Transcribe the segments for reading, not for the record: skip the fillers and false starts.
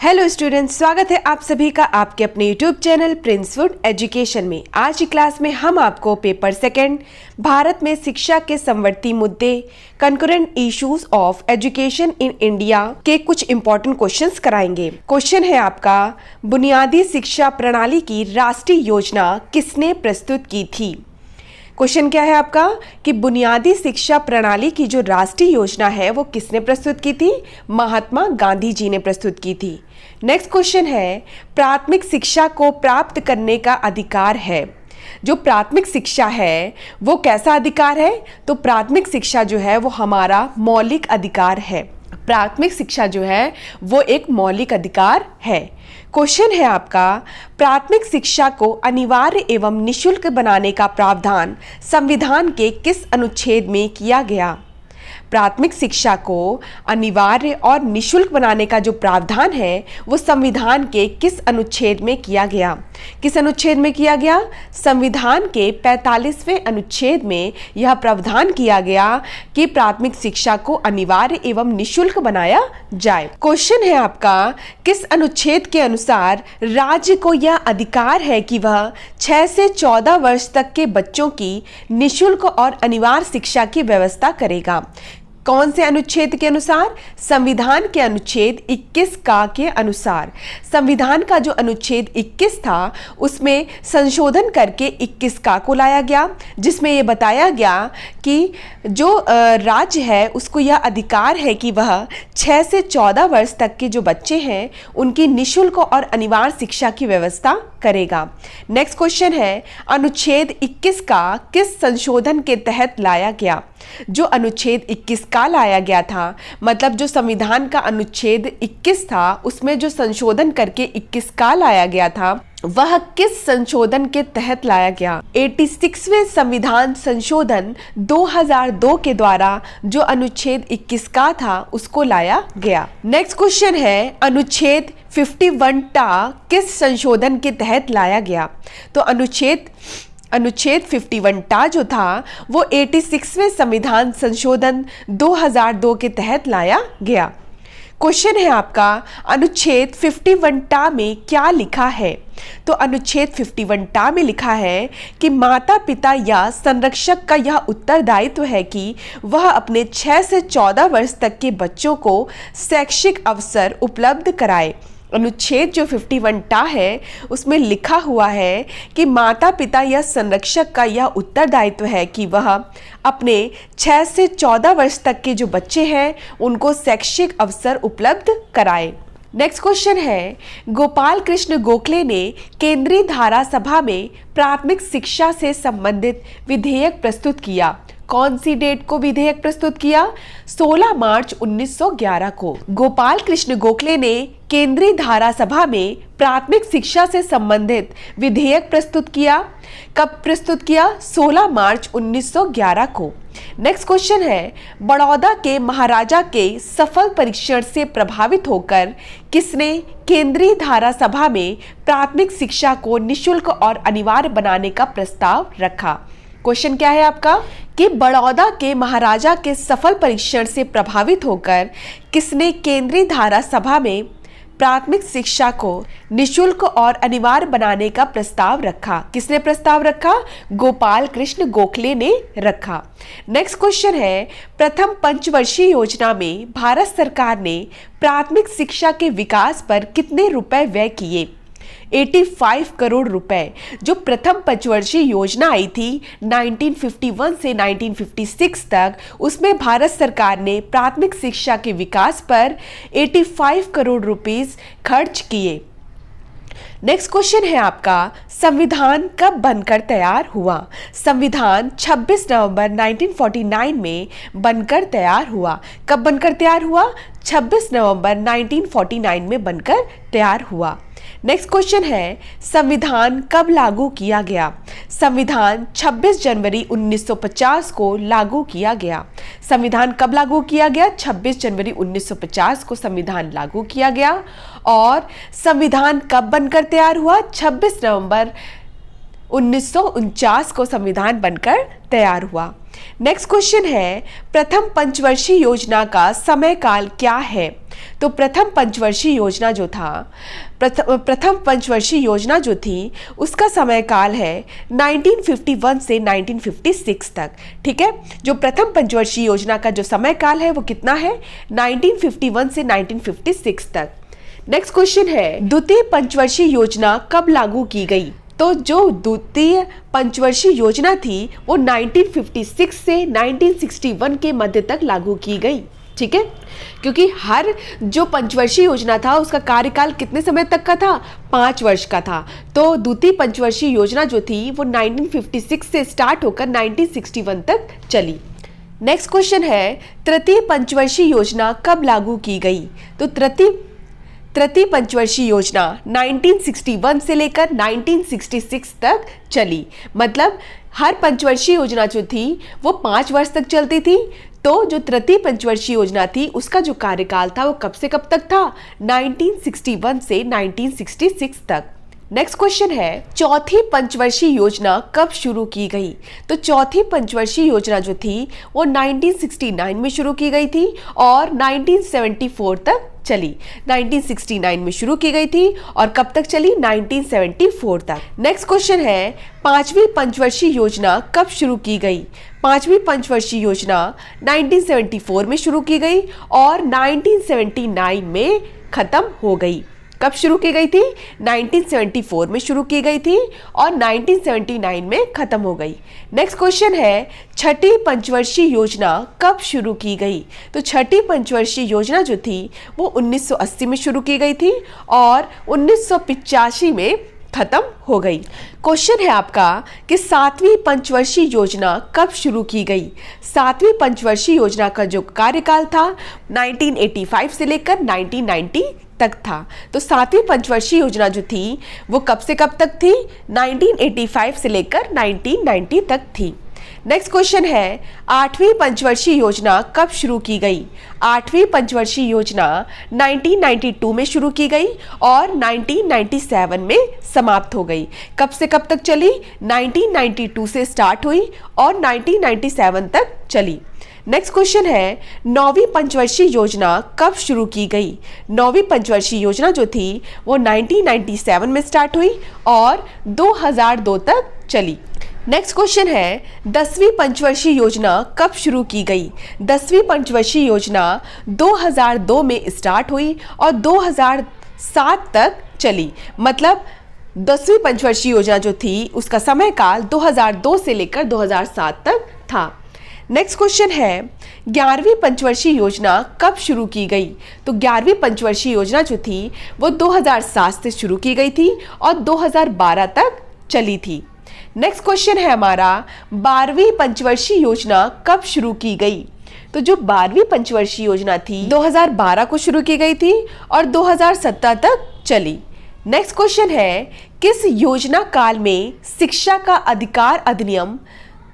Hello students, स्वागत है आप सभी का आपके अपने यूट्यूब चैनल प्रिंसवुड एजुकेशन में। आज की क्लास में हम आपको पेपर सेकंड भारत में शिक्षा के संवर्ती मुद्दे concurrent issues of education in India के कुछ इंपॉर्टेंट क्वेश्चंस कराएंगे। क्वेश्चन है आपका, बुनियादी शिक्षा प्रणाली की राष्ट्रीय योजना किसने प्रस्तुत की थी। क्वेश्चन क्या है आपका कि बुनियादी शिक्षा प्रणाली की जो राष्ट्रीय योजना है वो किसने प्रस्तुत की थी। महात्मा गांधी जी ने प्रस्तुत की थी। नेक्स्ट क्वेश्चन है, प्राथमिक शिक्षा को प्राप्त करने का अधिकार है। जो प्राथमिक शिक्षा है वो कैसा अधिकार है, तो प्राथमिक शिक्षा जो है वो हमारा मौलिक अधिकार है। प्राथमिक शिक्षा जो है वो एक मौलिक अधिकार है। क्वेश्चन है आपका, प्राथमिक शिक्षा को अनिवार्य एवं निःशुल्क बनाने का प्रावधान संविधान के किस अनुच्छेद में किया गया। प्राथमिक शिक्षा को अनिवार्य और निःशुल्क बनाने का जो प्रावधान है वो संविधान के किस अनुच्छेद में किया गया। किस अनुच्छेद में किया गया? संविधान के 45वें अनुच्छेद में यह प्रावधान किया गया कि प्राथमिक शिक्षा को अनिवार्य एवं निःशुल्क बनाया जाए। क्वेश्चन है आपका, किस अनुच्छेद के अनुसार राज्य को यह अधिकार है कि वह 6 से 14 वर्ष तक के बच्चों की निःशुल्क और अनिवार्य शिक्षा की व्यवस्था करेगा। कौन से अनुच्छेद के अनुसार? संविधान के अनुच्छेद 21 का के अनुसार। संविधान का जो अनुच्छेद 21 था उसमें संशोधन करके 21 का को लाया गया, जिसमें ये बताया गया कि जो राज्य है उसको यह अधिकार है कि वह 6 से 14 वर्ष तक के जो बच्चे हैं उनकी निःशुल्क और अनिवार्य शिक्षा की व्यवस्था करेगा। नेक्स्ट क्वेश्चन है, अनुच्छेद 21 का किस संशोधन के तहत लाया गया। जो अनुच्छेद 21 का लाया गया था, मतलब जो संविधान का अनुच्छेद 21 था उसमें जो संशोधन करके 21 का लाया गया था वह किस संशोधन के तहत लाया गया। 86वें संविधान संशोधन 2002 के द्वारा जो अनुच्छेद 21 का था उसको लाया गया। नेक्स्ट क्वेश्चन है, अनुच्छेद 51 टा किस संशोधन के तहत लाया गया। तो अनुच्छेद 51 टा जो था वो 86वें संविधान संशोधन 2002 के तहत लाया गया। क्वेश्चन है आपका, अनुच्छेद 51 टा में क्या लिखा है। तो अनुच्छेद 51 टा में लिखा है कि माता पिता या संरक्षक का यह उत्तरदायित्व है कि वह अपने 6 से 14 वर्ष तक के बच्चों को शैक्षिक अवसर उपलब्ध कराए। अनुच्छेद जो 51 टा है उसमें लिखा हुआ है कि माता पिता या संरक्षक का यह उत्तरदायित्व है कि वह अपने 6 से 14 वर्ष तक के जो बच्चे हैं उनको शैक्षिक अवसर उपलब्ध कराए। नेक्स्ट क्वेश्चन है, गोपाल कृष्ण गोखले ने केंद्रीय धारा सभा में प्राथमिक शिक्षा से संबंधित विधेयक प्रस्तुत किया। कौन सी डेट को विधेयक प्रस्तुत किया? 16 मार्च 1911 को गोपाल कृष्ण गोखले ने केंद्रीय धारा सभा में प्राथमिक शिक्षा से संबंधित विधेयक प्रस्तुत किया। कब प्रस्तुत किया? 16 मार्च 1911 को। नेक्स्ट क्वेश्चन है, बड़ौदा के महाराजा के सफल परीक्षण से प्रभावित होकर किसने केंद्रीय धारा सभा में प्राथमिक शिक्षा को निःशुल्क और अनिवार्य बनाने का प्रस्ताव रखा। क्वेश्चन क्या है आपका कि बड़ौदा के महाराजा के सफल परीक्षण से प्रभावित होकर किसने केंद्रीय धारा सभा में प्राथमिक शिक्षा को निःशुल्क और अनिवार्य बनाने का प्रस्ताव रखा। किसने प्रस्ताव रखा? गोपाल कृष्ण गोखले ने रखा। नेक्स्ट क्वेश्चन है, प्रथम पंचवर्षीय योजना में भारत सरकार ने प्राथमिक शिक्षा के विकास पर कितने रुपए व्यय किए। 85 करोड़ रुपए। जो प्रथम पंचवर्षीय योजना आई थी 1951 से 1956 तक, उसमें भारत सरकार ने प्राथमिक शिक्षा के विकास पर 85 करोड़ रुपीस खर्च किए। नेक्स्ट क्वेश्चन है आपका, संविधान कब बनकर तैयार हुआ। संविधान 26 नवंबर 1949 में बनकर तैयार हुआ। कब बनकर तैयार हुआ? 26 नवंबर 1949 में बनकर तैयार हुआ। नेक्स्ट क्वेश्चन है, संविधान कब लागू किया गया। संविधान 26 जनवरी 1950 को लागू किया गया। संविधान कब लागू किया गया? 26 जनवरी 1950 को संविधान लागू किया गया। और संविधान कब बनकर तैयार हुआ? 26 नवंबर 1949 को संविधान बनकर तैयार हुआ। नेक्स्ट क्वेश्चन है, प्रथम पंचवर्षीय योजना का समय काल क्या है? तो प्रथम पंचवर्षीय योजना जो था, प्रथम पंचवर्षीय योजना जो थी उसका समय काल है 1951 से 1956 तक। ठीक है, जो प्रथम पंचवर्षीय योजना का जो समय काल है वो कितना है? 1951 से 1956 तक। नेक्स्ट क्वेश्चन है, द्वितीय पंचवर्षीय योजना कब लागू की गई? तो जो द्वितीय पंचवर्षीय योजना थी वो 1956 से 1961 के मध्य तक लागू की गई। ठीक है, क्योंकि हर जो पंचवर्षीय योजना था उसका कार्यकाल कितने समय तक का था? 5 वर्ष का था। तो द्वितीय पंचवर्षीय योजना जो थी वो 1956 से स्टार्ट होकर 1961 तक चली। नेक्स्ट क्वेश्चन है, तृतीय पंचवर्षीय योजना कब लागू की गई? तो तृतीय पंचवर्षीय योजना 1961 से लेकर 1966 तक चली। मतलब हर पंचवर्षीय योजना जो थी वो 5 वर्ष तक चलती थी। तो जो तृतीय पंचवर्षीय योजना थी उसका जो कार्यकाल था वो कब से कब तक था? 1961 से 1966 तक। नेक्स्ट क्वेश्चन है, चौथी पंचवर्षीय योजना कब शुरू की गई? तो चौथी पंचवर्षीय योजना जो थी वो 1969 में शुरू की गई थी और 1974 तक चली। 1969 में शुरू की गई थी और कब तक चली? 1974 तक। नेक्स्ट क्वेश्चन है, पांचवी पंचवर्षीय योजना कब शुरू की गई? पांचवी पंचवर्षीय योजना 1974 में शुरू की गई और 1979 में खत्म हो गई। कब शुरू की गई थी? 1974 में शुरू की गई थी और 1979 में खत्म हो गई। नेक्स्ट क्वेश्चन है, छठी पंचवर्षीय योजना कब शुरू की गई? तो छठी पंचवर्षीय योजना जो थी वो 1980 में शुरू की गई थी और 1985 में खत्म हो गई। क्वेश्चन है आपका कि सातवीं पंचवर्षीय योजना कब शुरू की गई? सातवीं पंचवर्षीय योजना का जो कार्यकाल था 1985 से लेकर 1990 तक था। तो सातवीं पंचवर्षीय योजना जो थी वो कब से कब तक थी? 1985 से लेकर 1990 तक थी। नेक्स्ट क्वेश्चन है, आठवीं पंचवर्षीय योजना कब शुरू की गई? आठवीं पंचवर्षीय योजना 1992 में शुरू की गई और 1997 में समाप्त हो गई। कब से कब तक चली? 1992 से स्टार्ट हुई और 1997 तक चली। नेक्स्ट क्वेश्चन है, नौवीं पंचवर्षीय योजना कब शुरू की गई? नौवीं पंचवर्षीय योजना जो थी वो 1997 में स्टार्ट हुई और 2002 तक चली। नेक्स्ट क्वेश्चन है, 10वीं पंचवर्षीय योजना कब शुरू की गई? 10वीं पंचवर्षीय योजना 2002 में स्टार्ट हुई और 2007 तक चली। मतलब 10वीं पंचवर्षीय योजना जो थी उसका समय काल 2002 से लेकर 2007 तक था। नेक्स्ट क्वेश्चन है, 11वीं पंचवर्षीय योजना कब शुरू की गई? तो 11वीं पंचवर्षीय योजना जो थी वो 2007 से शुरू की गई थी और 2012 तक चली थी। नेक्स्ट क्वेश्चन है हमारा, 12वीं पंचवर्षीय योजना कब शुरू की गई? तो जो 12वीं पंचवर्षीय योजना थी 2012 को शुरू की गई थी और 2017 तक चली। नेक्स्ट क्वेश्चन है, किस योजना काल में शिक्षा का अधिकार अधिनियम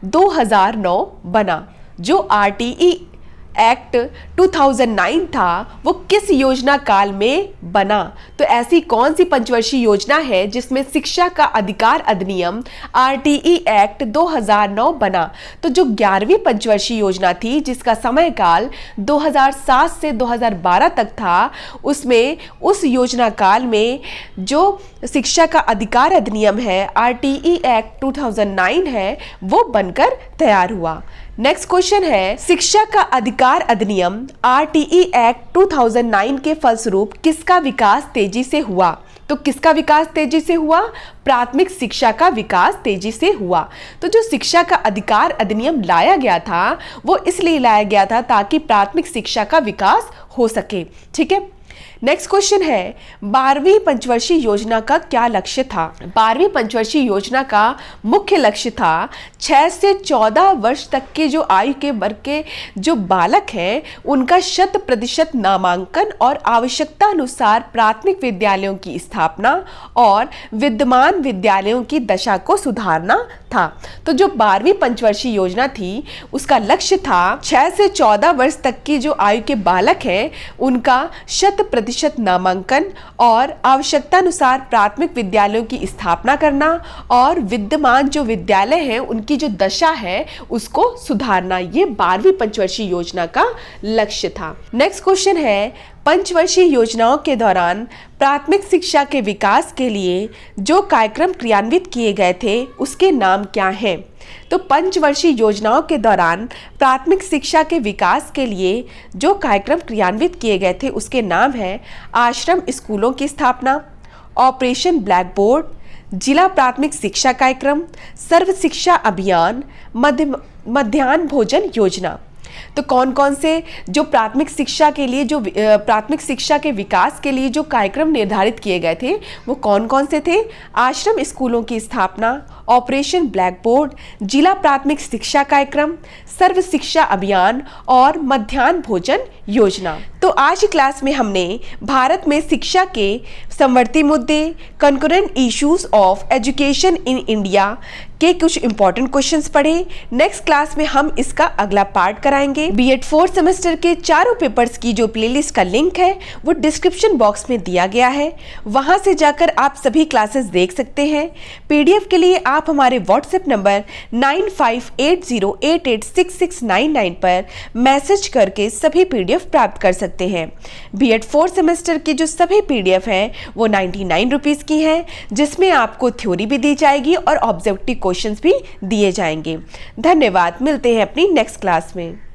2009 बना? जो RTE एक्ट 2009 था वो किस योजना काल में बना? तो ऐसी कौन सी पंचवर्षीय योजना है जिसमें शिक्षा का अधिकार अधिनियम RTE एक्ट 2009 बना? तो जो 11वीं पंचवर्षीय योजना थी जिसका समय काल 2007 से 2012 तक था, उसमें उस योजना काल में जो शिक्षा का अधिकार अधिनियम है RTE एक्ट 2009 है वो बनकर तैयार हुआ। नेक्स्ट क्वेश्चन है, शिक्षा का अधिकार अधिनियम RTE एक्ट 2009 के फलस्वरूप किसका विकास तेजी से हुआ? तो किसका विकास तेजी से हुआ? प्राथमिक शिक्षा का विकास तेजी से हुआ। तो जो शिक्षा का अधिकार अधिनियम लाया गया था वो इसलिए लाया गया था ताकि प्राथमिक शिक्षा का विकास हो सके। ठीक है। नेक्स्ट क्वेश्चन है, 12वीं पंचवर्षीय योजना का क्या लक्ष्य था? 12वीं पंचवर्षीय योजना का मुख्य लक्ष्य था 6 से 14 वर्ष तक के जो आयु के वर्ग के जो बालक हैं उनका 100% नामांकन और आवश्यकता अनुसार प्राथमिक विद्यालयों की स्थापना और विद्यमान विद्यालयों की दशा को सुधारना था। तो जो 12वीं पंचवर्षीय योजना थी उसका लक्ष्य था 6 से 14 वर्ष तक की जो आयु के बालक हैं उनका 100% नामांकन और आवश्यकतानुसार प्राथमिक विद्यालयों की स्थापना करना और विद्यमान जो विद्यालय हैं उनकी जो दशा है उसको सुधारना। ये 12वीं पंचवर्षीय योजना का लक्ष्य था। नेक्स्ट क्वेश्चन है, पंचवर्षीय योजनाओं के दौरान प्राथमिक शिक्षा के विकास के लिए जो कार्यक्रम क्रियान्वित किए गए थे उसके नाम क्या हैं? तो पंचवर्षीय योजनाओं के दौरान प्राथमिक शिक्षा के विकास के लिए जो कार्यक्रम क्रियान्वित किए गए थे उसके नाम है आश्रम स्कूलों की स्थापना, ऑपरेशन ब्लैक बोर्ड, जिला प्राथमिक शिक्षा कार्यक्रम, सर्व शिक्षा अभियान, मध्याह्न भोजन योजना। तो कौन कौन से जो प्राथमिक शिक्षा के लिए जो प्राथमिक शिक्षा के विकास के लिए जो कार्यक्रम निर्धारित किए गए थे वो कौन कौन से थे? आश्रम स्कूलों की स्थापना, ऑपरेशन ब्लैक बोर्ड, जिला प्राथमिक शिक्षा कार्यक्रम, सर्व शिक्षा अभियान और मध्याह्न भोजन योजना। तो आज की क्लास में हमने भारत में शिक्षा के समवर्ती मुद्दे, concurrent issues of education in India के कुछ इंपॉर्टेंट क्वेश्चंस पढ़े। नेक्स्ट क्लास में हम इसका अगला पार्ट कराएंगे। बीएड 4th सेमेस्टर के चारों पेपर्स की जो प्लेलिस्ट का लिंक है वो डिस्क्रिप्शन बॉक्स में दिया गया है, वहां से जाकर आप सभी क्लासेस देख सकते हैं। पीडीएफ के लिए आप हमारे व्हाट्सएप नंबर 9580886699 पर मैसेज करके सभी पीडीएफ प्राप्त कर सकते हैं। बीएड 4th सेमेस्टर की जो सभी पीडीएफ हैं वो 99 रुपीज़ की हैं, जिसमें आपको थ्योरी भी दी जाएगी और ऑब्जेक्टिव क्वेश्चंस भी दिए जाएंगे। धन्यवाद, मिलते हैं अपनी नेक्स्ट क्लास में।